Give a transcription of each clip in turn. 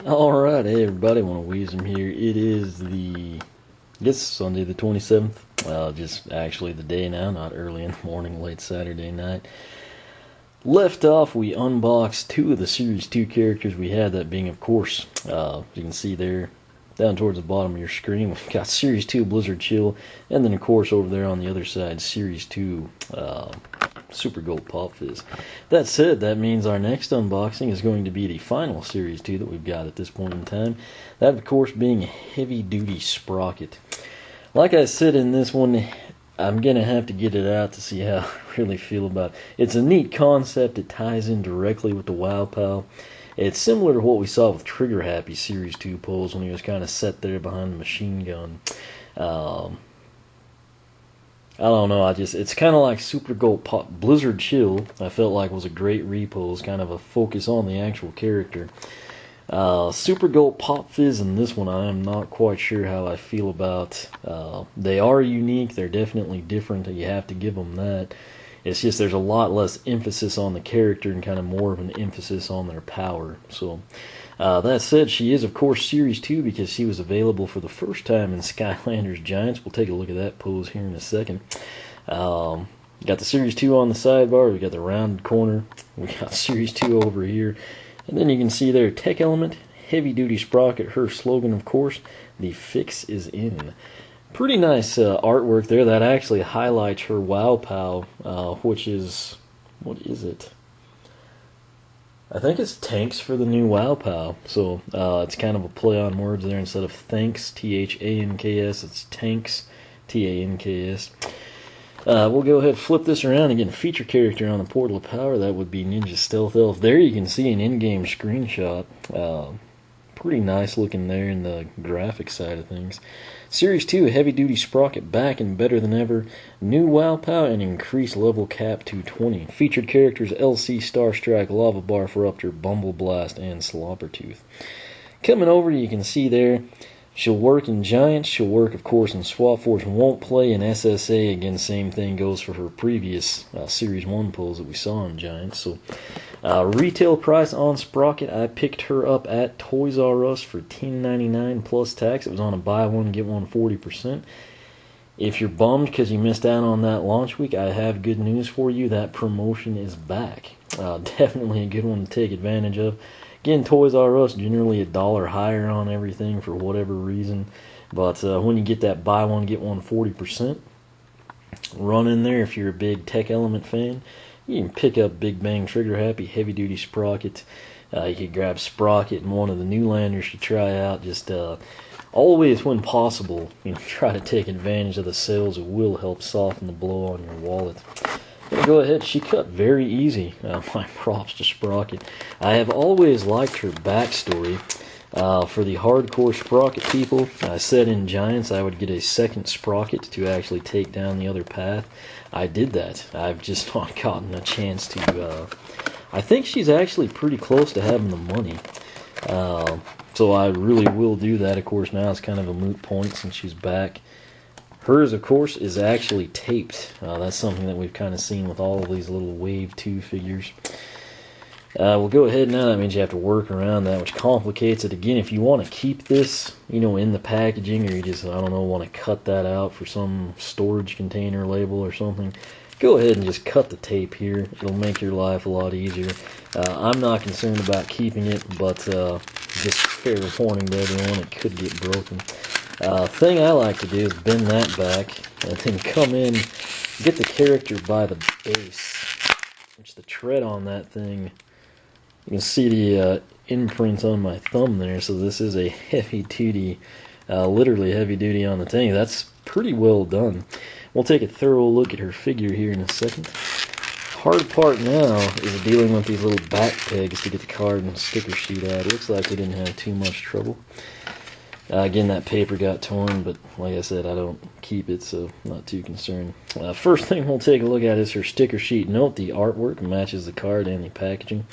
Alright, hey everybody, I want to wheeze them here. It is Sunday the 27th. Just actually the day now, not early in the morning, late Saturday night. Left off, we unboxed two of the Series 2 characters we had, that being, of course, you can see there, down towards the bottom of your screen, we've got Series 2 Blizzard Chill, and then, of course, over there on the other side, Series 2 Super Gold Pop Fizz. That said, that means our next unboxing is going to be the final Series 2 that we've got at this point in time. That, of course, being Heavy Duty Sprocket. Like I said in this one, I'm going to have to get it out to see how I really feel about it. It's a neat concept. It ties in directly with the WoW Pal. It's similar to what we saw with Trigger Happy Series 2 pulls when he was kind of set there behind the machine gun. I don't know, it's kind of like Super Gold Pop. Blizzard Chill, I felt like was a great repose, kind of a focus on the actual character. Super Gold Pop Fizz in this one, I am not quite sure how I feel about. They are unique, they're definitely different, you have to give them that. It's just there's a lot less emphasis on the character and kind of more of an emphasis on their power. So, that said, she is, of course, Series 2 because she was available for the first time in Skylanders Giants. We'll take a look at that pose here in a second. Got the Series 2 on the sidebar. We got the rounded corner. We got Series 2 over here. And then you can see there, Tech Element, Heavy Duty Sprocket. Her slogan, of course, the fix is in. Pretty nice artwork there. That actually highlights her WoW Pal, which is, what is it? I think it's Tanks for the new WoW Pal. So it's kind of a play on words there. Instead of Thanks, T-H-A-N-K-S, it's Tanks, T-A-N-K-S. We'll go ahead and flip this around and get a feature character on the Portal of Power. That would be Ninja Stealth Elf. There you can see an in-game screenshot. Pretty nice looking there in the graphic side of things. Series 2 Heavy Duty Sprocket back and better than ever. New WoW Pal and increased level cap to 20. Featured characters LC, Starstrike, Lava Barfruptor, Bumble Blast, and Slobbertooth. Coming over, you can see there, she'll work in Giants. She'll work, of course, in Swap Force. Won't play in SSA. Again, same thing goes for her previous Series 1 pulls that we saw in Giants. So, retail price on Sprocket, I picked her up at Toys R Us for $10.99 plus tax. It was on a buy one, get one 40%. If you're bummed because you missed out on that launch week, I have good news for you. That promotion is back. Definitely a good one to take advantage of. Again, Toys R Us, generally $1 higher on everything for whatever reason. But when you get that buy one, get one 40%, run in there if you're a big Tech Element fan. You can pick up Big Bang Trigger Happy Heavy Duty Sprocket. You could grab Sprocket and one of the new landers to try out. Just always, when possible, try to take advantage of the sales. It will help soften the blow on your wallet. Go ahead, she cut very easy. My props to Sprocket. I have always liked her backstory. For the hardcore Sprocket people, I said in Giants I would get a second Sprocket to actually take down the other path. I did that. I've just not gotten a chance to. I think she's actually pretty close to having the money. So I really will do that. Of course, now it's kind of a moot point since she's back. Hers, of course, is actually taped. That's something that we've kind of seen with all of these little Wave 2 figures. We'll go ahead now. That means you have to work around that, which complicates it. Again, if you want to keep this, in the packaging, or you just, I don't know, want to cut that out for some storage container label or something, go ahead and just cut the tape here. It'll make your life a lot easier. I'm not concerned about keeping it, but just fair warning to everyone, it could get broken. Thing I like to do is bend that back and then come in, get the character by the base, which the tread on that thing, you can see the imprint on my thumb there. So this is a heavy duty, literally heavy duty on the tank. That's pretty well done. We'll take a thorough look at her figure here in a second. Hard part now is dealing with these little back pegs to get the card and sticker sheet out. It looks like we didn't have too much trouble. Again, that paper got torn, but like I said, I don't keep it, so I'm not too concerned. First thing we'll take a look at is her sticker sheet. Note the artwork matches the card and the packaging.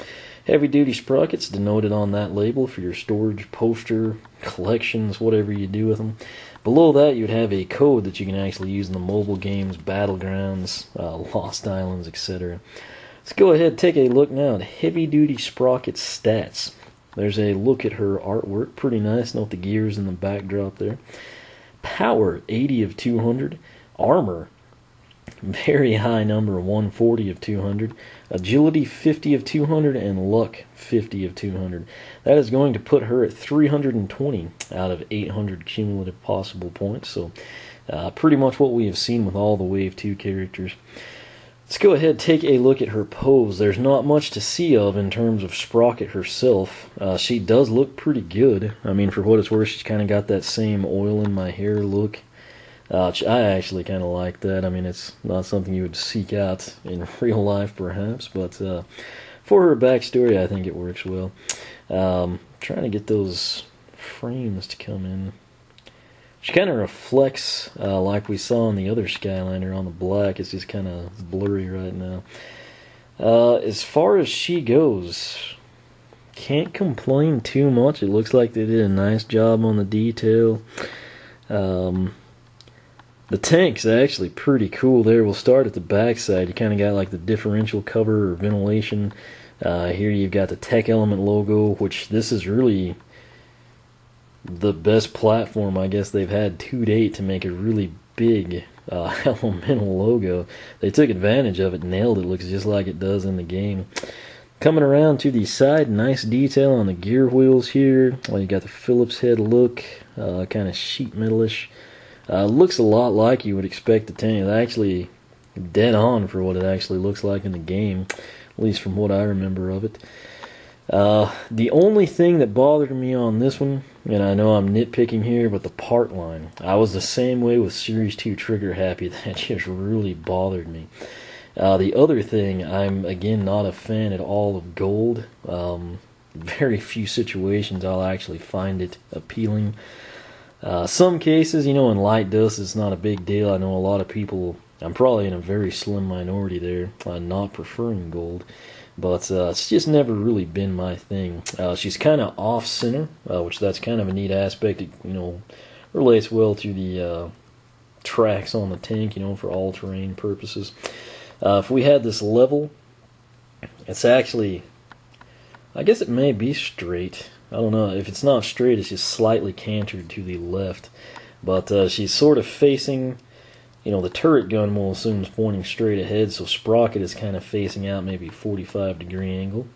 Heavy Duty Sprockets denoted on that label for your storage, poster, collections, whatever you do with them. Below that, you'd have a code that you can actually use in the mobile games, Battlegrounds, Lost Islands, etc. Let's go ahead and take a look now at Heavy Duty Sprocket stats. there's a look at her artwork. Pretty nice. Note the gears in the backdrop there. Power, 80 of 200. Armor, very high number, 140 of 200. Agility, 50 of 200. And luck, 50 of 200. That is going to put her at 320 out of 800 cumulative possible points. So pretty much what we have seen with all the Wave 2 characters. Let's go ahead and take a look at her pose. There's not much to see of in terms of Sprocket herself. She does look pretty good. I mean, for what it's worth, she's kind of got that same oil in my hair look. I actually kind of like that. I mean, it's not something you would seek out in real life, perhaps, but for her backstory, I think it works well. Trying to get those frames to come in. She kind of reflects like we saw on the other Skylander on the black. It's just kind of blurry right now. As far as she goes, can't complain too much. It looks like they did a nice job on the detail. The tank's actually pretty cool there. We'll start at the back side. You kind of got like the differential cover or ventilation. Here you've got the Tech Element logo, which this is really the best platform I guess they've had to date to make a really big elemental logo. They took advantage of it, nailed it. Looks just like it does in the game. Coming around to the side, nice detail on the gear wheels here. Well, you got the Phillips head look, kind of sheet metalish. Looks a lot like you would expect the tank. It's actually dead on for what it actually looks like in the game, at least from what I remember of it. The only thing that bothered me on this one, and I know I'm nitpicking here, but the part line. I was the same way with Series 2 Trigger Happy. That just really bothered me. The other thing, I'm again not a fan at all of gold. Very few situations I'll actually find it appealing. Some cases, in light dust it's not a big deal. I know a lot of people, I'm probably in a very slim minority there, not preferring gold. But it's just never really been my thing. She's kind of off-center, which that's kind of a neat aspect. It, relates well to the tracks on the tank, for all-terrain purposes. If we had this level, it's actually, I guess it may be straight. I don't know. If it's not straight, it's just slightly cantered to the left. But she's sort of facing, the turret gun, we'll assume, is pointing straight ahead, so Sprocket is kind of facing out maybe 45-degree angle.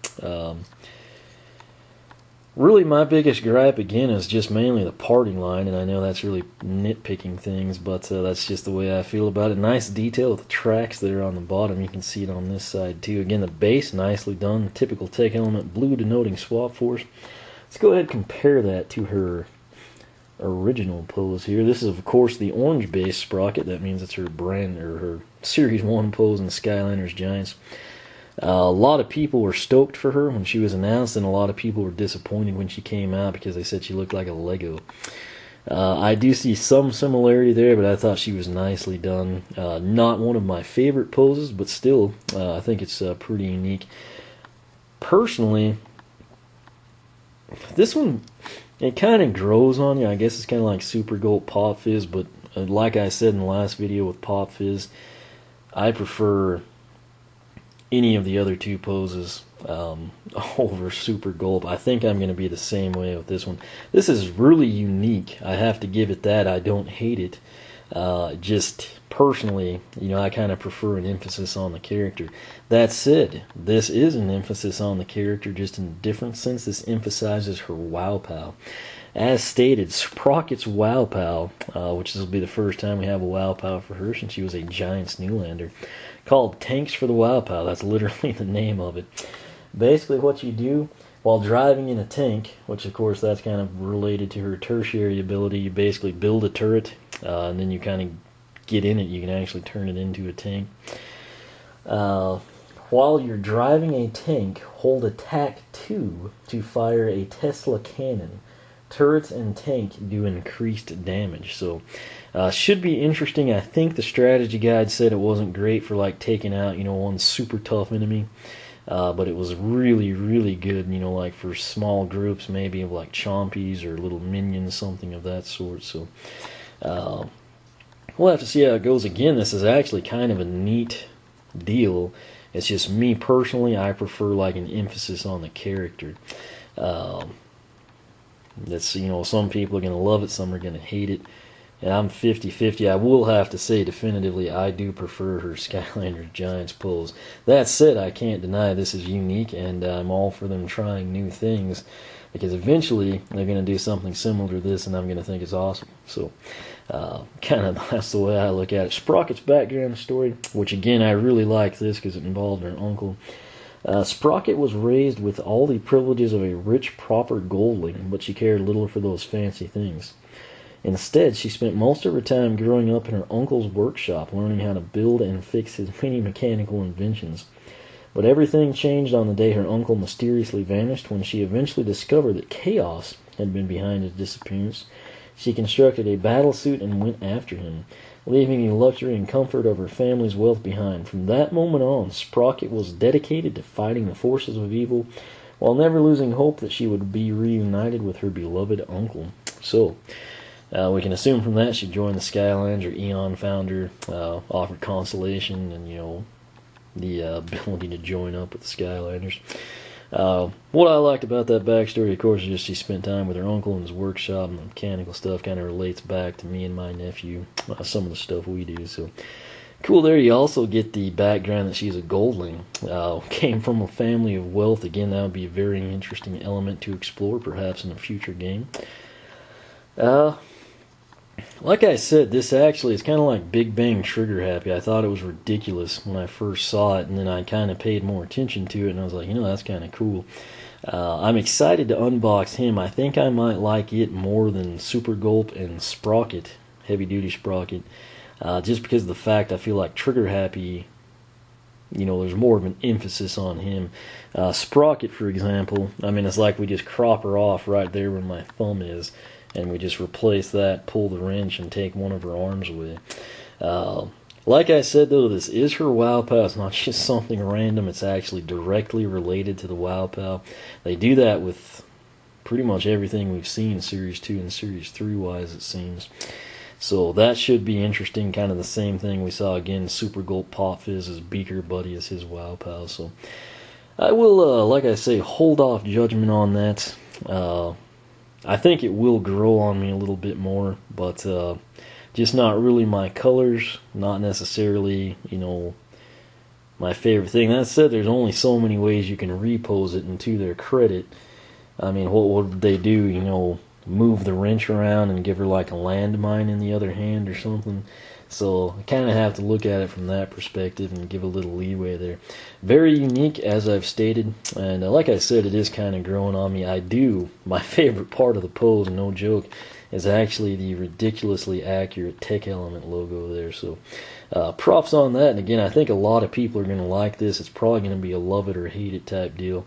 Really, my biggest gripe, again, is just mainly the parting line, and I know that's really nitpicking things, but that's just the way I feel about it. Nice detail with the tracks there on the bottom. You can see it on this side, too. Again, the base, nicely done. Typical Tech Element blue denoting swap force. Let's go ahead and compare that to her original pose here. This is, of course, the orange base Sprocket. That means it's her brand, or her Series 1 pose in Skylanders Giants. A lot of people were stoked for her when she was announced, and a lot of people were disappointed when she came out because they said she looked like a Lego. I do see some similarity there, but I thought she was nicely done. Not one of my favorite poses, but still, I think it's pretty unique. Personally, this one, it kind of grows on you. I guess it's kind of like Super Gold Pop Fizz, but like I said in the last video with Pop Fizz, I prefer any of the other two poses over Super Gulp. I think I'm going to be the same way with this one. This is really unique. I have to give it that. I don't hate it. Just personally, I kind of prefer an emphasis on the character. That said, this is an emphasis on the character, just in a different sense. This emphasizes her Wow Pow. As stated, Sprocket's Wow Pow, which this will be the first time we have a Wow Pow for her since she was a Giants Newlander, called Tanks for the Wow Pow. That's literally the name of it. Basically what you do while driving in a tank, which of course that's kind of related to her tertiary ability, you basically build a turret, and then you kind of get in it. You can actually turn it into a tank. While you're driving a tank, hold attack 2 to fire a Tesla cannon. Turrets and tank do increased damage, so should be interesting. I think the strategy guide said it wasn't great for like taking out one super tough enemy, but it was really, really good, like for small groups, maybe of like chompies or little minions, something of that sort. So we'll have to see how it goes. Again, this is actually kind of a neat deal. It's just me personally, I prefer like an emphasis on the character. That's, some people are going to love it, some are going to hate it. And I'm 50-50. I will have to say definitively I do prefer her Skylanders Giants pose. That said, I can't deny this is unique, and I'm all for them trying new things, because eventually they're going to do something similar to this, and I'm going to think it's awesome. So, kind of that's the way I look at it. Sprocket's background story, which again I really like this because it involved her uncle. Sprocket was raised with all the privileges of a rich, proper goldling, but she cared little for those fancy things. Instead, she spent most of her time growing up in her uncle's workshop, learning how to build and fix his many mechanical inventions. But everything changed on the day her uncle mysteriously vanished, when she eventually discovered that chaos had been behind his disappearance. She constructed a battlesuit and went after him, leaving the luxury and comfort of her family's wealth behind. From that moment on, Sprocket was dedicated to fighting the forces of evil, while never losing hope that she would be reunited with her beloved uncle. So, we can assume from that she joined the Skylanders, Eon found her, offered consolation, and, the ability to join up with the Skylanders. What I liked about that backstory, of course, is just she spent time with her uncle in his workshop, and the mechanical stuff kind of relates back to me and my nephew, some of the stuff we do. So cool there. You also get the background that she's a goldling, came from a family of wealth. Again, that would be a very interesting element to explore, perhaps in a future game. Like I said, this actually is kind of like Big Bang Trigger Happy. I thought it was ridiculous when I first saw it, and then I kind of paid more attention to it, and I was like, that's kind of cool. I'm excited to unbox him. I think I might like it more than Super Gulp and Sprocket, Heavy Duty Sprocket, just because of the fact I feel like Trigger Happy, there's more of an emphasis on him. Sprocket, for example, it's like we just crop her off right there where my thumb is, and we just replace that, pull the wrench, and take one of her arms away. Like I said, though, this is her WoW Pal. It's not just something random. It's actually directly related to the WoW Pal. They do that with pretty much everything we've seen in Series 2 and Series 3-wise, it seems. So that should be interesting. Kind of the same thing we saw again. Super Gulp Pop Fizz's Beaker Buddy as his WoW Pal. So I will, like I say, hold off judgment on that. I think it will grow on me a little bit more, but just not really my colors, not necessarily, my favorite thing. That said, there's only so many ways you can repose it, and to their credit, what would they do, move the wrench around and give her like a landmine in the other hand or something? So I kind of have to look at it from that perspective and give a little leeway there. Very unique, as I've stated, and like I said, it is kind of growing on me. My favorite part of the pose, no joke, is actually the ridiculously accurate Tech Element logo there. So props on that, and again, I think a lot of people are going to like this. It's probably going to be a love it or hate it type deal.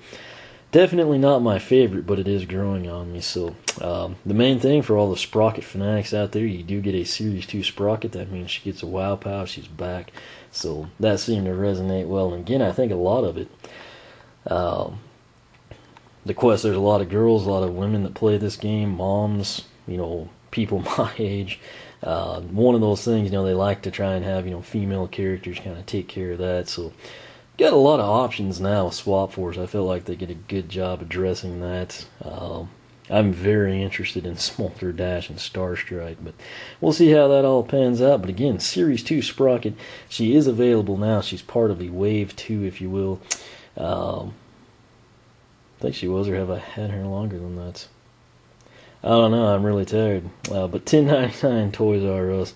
Definitely not my favorite, but it is growing on me. So the main thing for all the Sprocket fanatics out there, you do get a Series 2 Sprocket. That means she gets a WoW Pal. She's back. So that seemed to resonate well. And again, I think a lot of it. The quest, there's a lot of girls, a lot of women that play this game, moms, people my age. One of those things, they like to try and have, female characters kind of take care of that. So got a lot of options now with Swap Force. I feel like they get a good job addressing that. I'm very interested in Smolder Dash and Starstrike, but we'll see how that all pans out. But again, Series 2 Sprocket, she is available now. She's part of the Wave 2, if you will. I think she was, or have I had her longer than that? I don't know, I'm really tired. But $10.99 Toys R Us.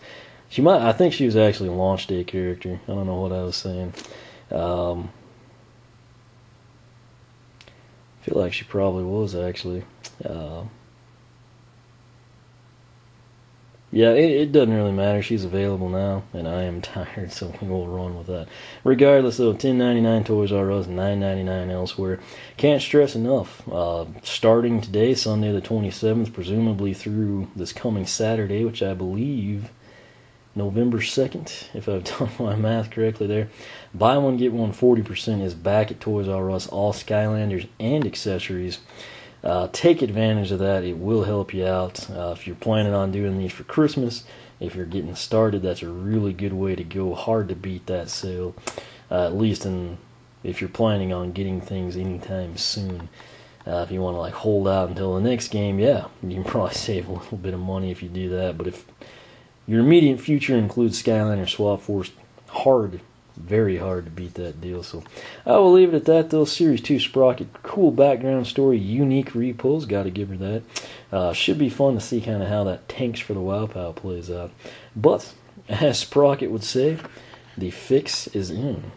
I think she was actually a launch day character. I don't know what I was saying. I feel like she probably was, actually. Yeah, it doesn't really matter. She's available now, and I am tired, so we will run with that. Regardless, though, $10.99 Toys R Us, $9.99 elsewhere. Can't stress enough. Starting today, Sunday the 27th, presumably through this coming Saturday, which I believe November 2nd, if I've done my math correctly there. Buy one, get one 40% is back at Toys R Us, all Skylanders and accessories. Take advantage of that. It will help you out. If you're planning on doing these for Christmas, if you're getting started, that's a really good way to go. Hard to beat that sale, at least if you're planning on getting things anytime soon. If you want to like hold out until the next game, yeah, you can probably save a little bit of money if you do that. But if your immediate future includes Skylander Swap Force, hard, very hard to beat that deal. So I will leave it at that though. Series 2 Sprocket, cool background story, unique repulls, got to give her that. Should be fun to see kind of how that tanks for the Wow Pow plays out. But as Sprocket would say, the fix is in.